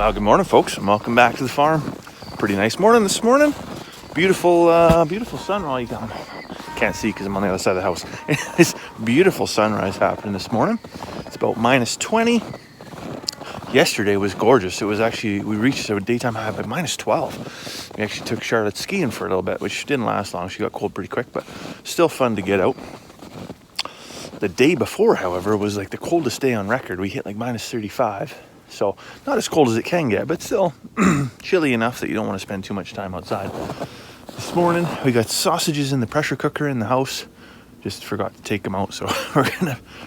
Well, good morning, folks, and welcome back to the farm. Pretty nice morning this morning. Beautiful sunrise. Can't see because I'm on the other side of the house. It's beautiful sunrise happening this morning. It's about minus 20. Yesterday was gorgeous. It was actually, we reached a daytime high by minus 12. We actually took Charlotte skiing for a little bit, which didn't last long. She got cold pretty quick, but still fun to get out. The day before, however, was like the coldest day on record. We hit like minus 35. So not as cold as it can get, but still chilly enough that you don't want to spend too much time outside. This morning we got sausages in the pressure cooker in the house. Just forgot to take them out, so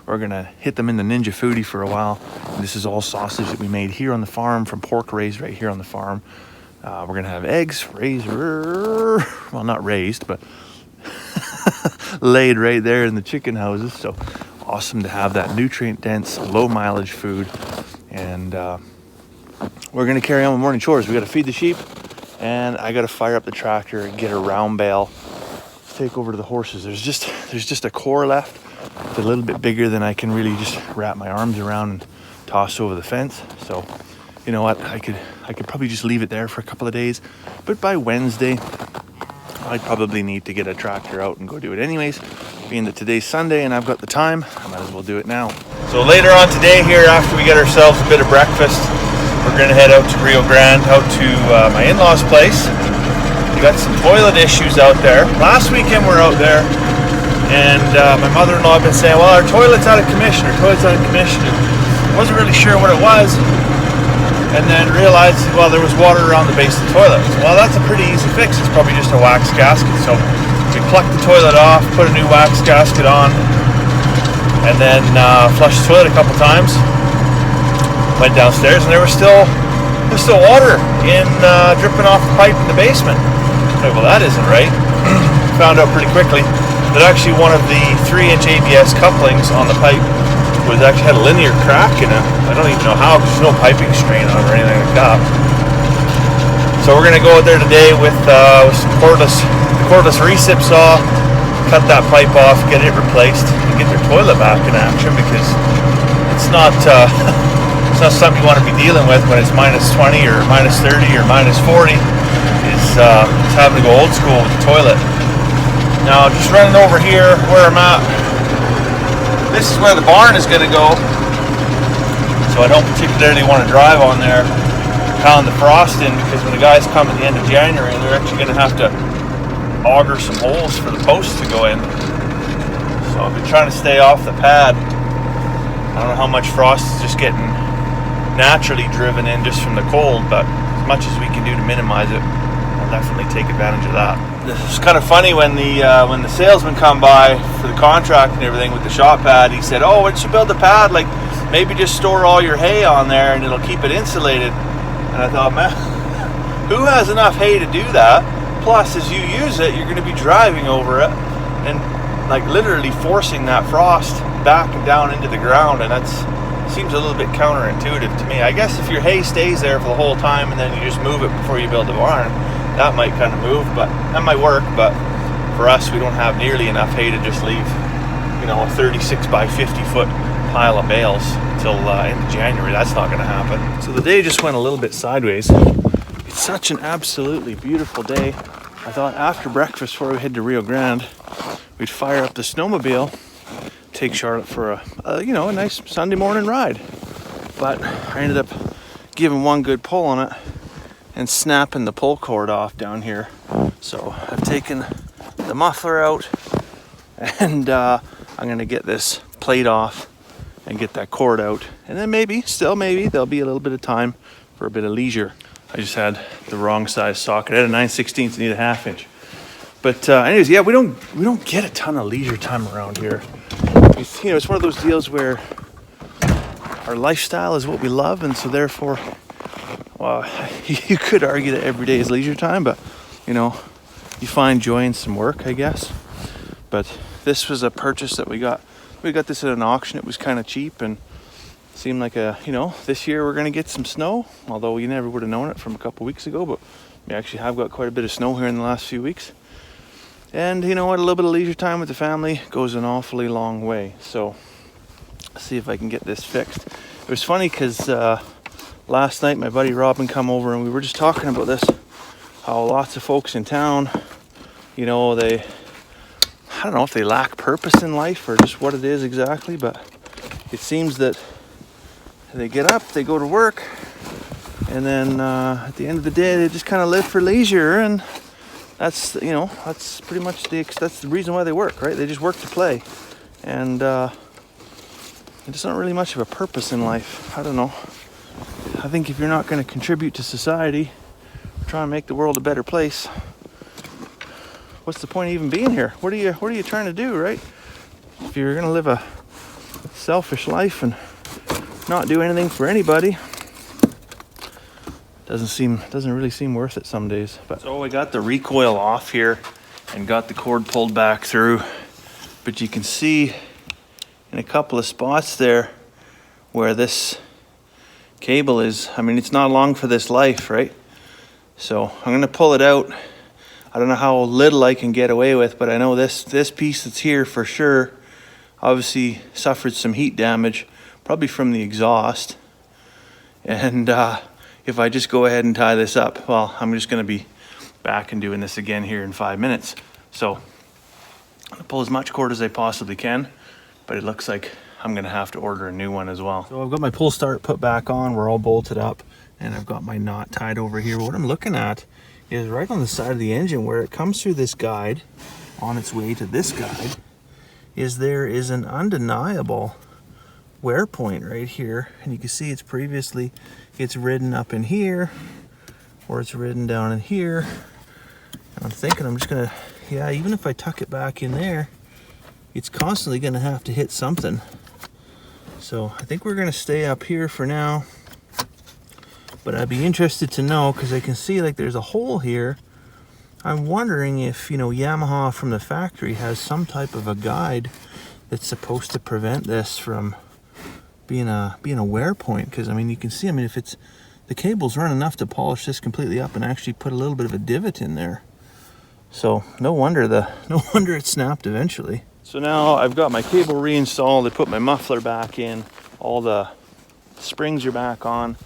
we're gonna hit them in the Ninja Foodie for a while. And this is all sausage that we made here on the farm from pork raised right here on the farm. We're gonna have eggs raised, well, not raised, but laid right there in the chicken houses. So awesome to have that nutrient dense, low mileage food. And we're gonna carry on with morning chores. We gotta feed the sheep, and I gotta fire up the tractor and get a round bale to take over to the horses. There's just a core left. It's a little bit bigger than I can really just wrap my arms around and toss over the fence. So you know what, I could probably just leave it there for a couple of days, but by Wednesday I'd probably need to get a tractor out and go do it anyways. Being that today's Sunday and I've got the time, I might as well do it now. So later on today here, after we get ourselves a bit of breakfast, we're gonna head out to Rio Grande, out to my in-laws' place. We got some toilet issues out there. Last weekend we're out there, and my mother-in-law had been saying, well, our toilet's out of commission, Wasn't really sure what it was, and then realized, well, there was water around the base of the toilet. So, well, that's a pretty easy fix. It's probably just a wax gasket. So we plucked the toilet off, put a new wax gasket on, and then flushed the toilet a couple times. Went downstairs, and there's still water dripping off the pipe in the basement. Like, well, that isn't right. Found out pretty quickly that actually one of the 3-inch ABS couplings on the pipe had a linear crack in it. I don't even know how, because there's no piping strain on it or anything like that. So we're gonna go out there today with some cordless recip saw, cut that pipe off, get it replaced, and get their toilet back in action, because it's not something you want to be dealing with when it's minus 20 or minus 30 or minus 40. It's having to go old school with the toilet. Now, just running over here where I'm at, this is where the barn is going to go, so I don't particularly want to drive on there, pound the frost in, because when the guys come at the end of January, they're actually going to have to auger some holes for the posts to go in. So I've been trying to stay off the pad. I don't know how much frost is just getting naturally driven in just from the cold, but as much as we can do to minimize it, I'll definitely take advantage of that. This is kind of funny when the salesman come by for the contract and everything with the shop pad. He said, "Oh, once you build the pad, like maybe just store all your hay on there and it'll keep it insulated." And I thought, man, who has enough hay to do that? Plus, as you use it, you're going to be driving over it and like literally forcing that frost back and down into the ground, and that seems a little bit counterintuitive to me. I guess if your hay stays there for the whole time and then you just move it before you build the barn, that might kind of move, but that might work. But for us, we don't have nearly enough hay to just leave, a 36 by 50 foot pile of bales until end of January. That's not going to happen. So the day just went a little bit sideways. It's such an absolutely beautiful day. I thought after breakfast, before we head to Rio Grande, we'd fire up the snowmobile, take Charlotte for a nice Sunday morning ride. But I ended up giving one good pull on it and snapping the pull cord off down here. So I've taken the muffler out, and I'm gonna get this plate off and get that cord out, and then maybe there'll be a little bit of time for a bit of leisure. I just had the wrong size socket. I had a 9/16, need a 1/2 inch. But anyways, yeah, we don't get a ton of leisure time around here. It's one of those deals where our lifestyle is what we love, and so therefore, well, you could argue that every day is leisure time, but you find joy in some work, I guess. But this was a purchase that we got. We got this at an auction. It was kind of cheap and seemed like this year we're going to get some snow, although you never would have known it from a couple weeks ago, but we actually have got quite a bit of snow here in the last few weeks. And you know what, a little bit of leisure time with the family goes an awfully long way. So let's see if I can get this fixed. It was funny because last night my buddy Robin come over and we were just talking about this, how lots of folks in town, you know, I don't know if they lack purpose in life or just what it is exactly, but it seems that they get up, they go to work, and then at the end of the day they just kind of live for leisure, and that's, you know, that's pretty much that's the reason why they work, right? They just work to play, and there's not really much of a purpose in life. I don't know. I think if you're not going to contribute to society, try and make the world a better place, what's the point of even being here? What are you trying to do, right? If you're going to live a selfish life and not do anything for anybody, doesn't really seem worth it some days. But so I got the recoil off here and got the cord pulled back through, but you can see in a couple of spots there where this cable is, I mean, it's not long for this life, right? So I'm going to pull it out. I don't know how little I can get away with, but I know this piece that's here for sure obviously suffered some heat damage, probably from the exhaust. And if I just go ahead and tie this up, well, I'm just going to be back and doing this again here in 5 minutes. So I'm going to pull as much cord as I possibly can, but it looks like I'm going to have to order a new one as well. So I've got my pull start put back on. We're all bolted up, and I've got my knot tied over here. What I'm looking at is right on the side of the engine where it comes through this guide on its way to this guide there is an undeniable wear point right here, and you can see it's ridden up in here, or it's ridden down in here. And I'm thinking I'm just gonna, yeah, even if I tuck it back in there, it's constantly gonna have to hit something. So I think we're gonna stay up here for now, but I'd be interested to know, because I can see like there's a hole here. I'm wondering if, you know, Yamaha from the factory has some type of a guide that's supposed to prevent this from being a wear point. Because I mean, you can see, I mean, if it's, the cable's run enough to polish this completely up and actually put a little bit of a divot in there. So no wonder it snapped eventually. So now I've got my cable reinstalled. I put my muffler back in. All the springs are back on.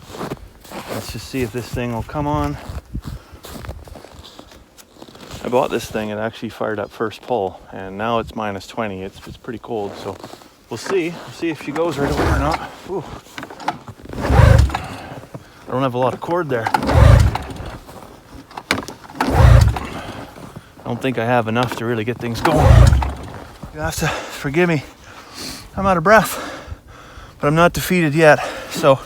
Let's just see if this thing will come on. I bought this thing, it actually fired up first pull, and now it's minus 20. It's pretty cold, so we'll see. We'll see if she goes right away or not. Ooh. I don't have a lot of cord there. I don't think I have enough to really get things going. You have to forgive me. I'm out of breath, but I'm not defeated yet. So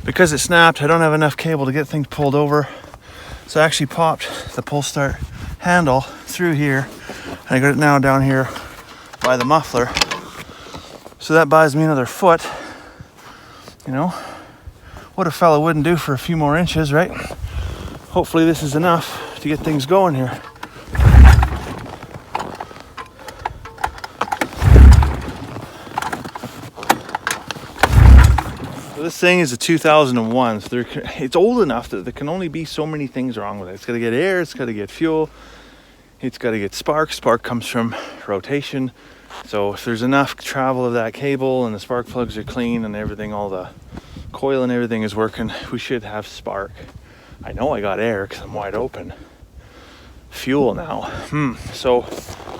because it snapped, I don't have enough cable to get things pulled over. So I actually popped the pull start handle through here, and I got it now down here by the muffler. So that buys me another foot. You know, what a fella wouldn't do for a few more inches, right? Hopefully this is enough to get things going here. So this thing is a 2001, so it's old enough that there can only be so many things wrong with it. It's got to get air, it's got to get fuel, it's got to get spark. Spark comes from rotation. So if there's enough travel of that cable and the spark plugs are clean and everything, all the coil and everything is working, we should have spark. I know I got air because I'm wide open. Fuel now. So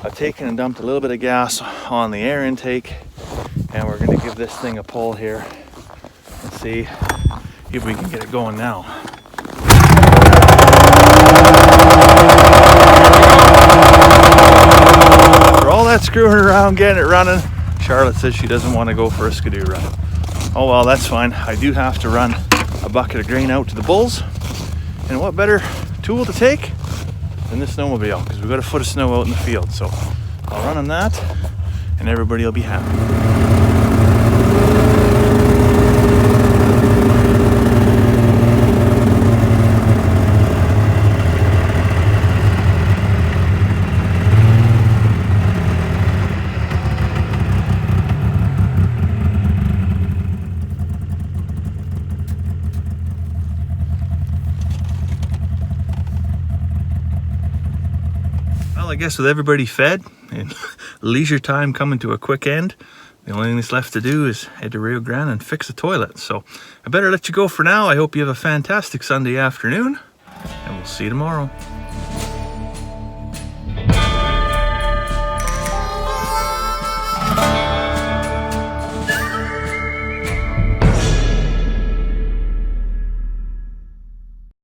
I've taken and dumped a little bit of gas on the air intake, and we're going to give this thing a pull here and see if we can get it going now. For all that screwing around getting it running, Charlotte says she doesn't want to go for a skidoo run. Oh well, that's fine. I do have to run a bucket of grain out to the bulls, and what better tool to take than the snowmobile, because we've got a foot of snow out in the field. So I'll run on that and everybody will be happy. I guess with everybody fed and leisure time coming to a quick end. The only thing that's left to do is head to Rio Grande and fix the toilet. So I better let you go for now. I hope you have a fantastic Sunday afternoon, and we'll see you tomorrow.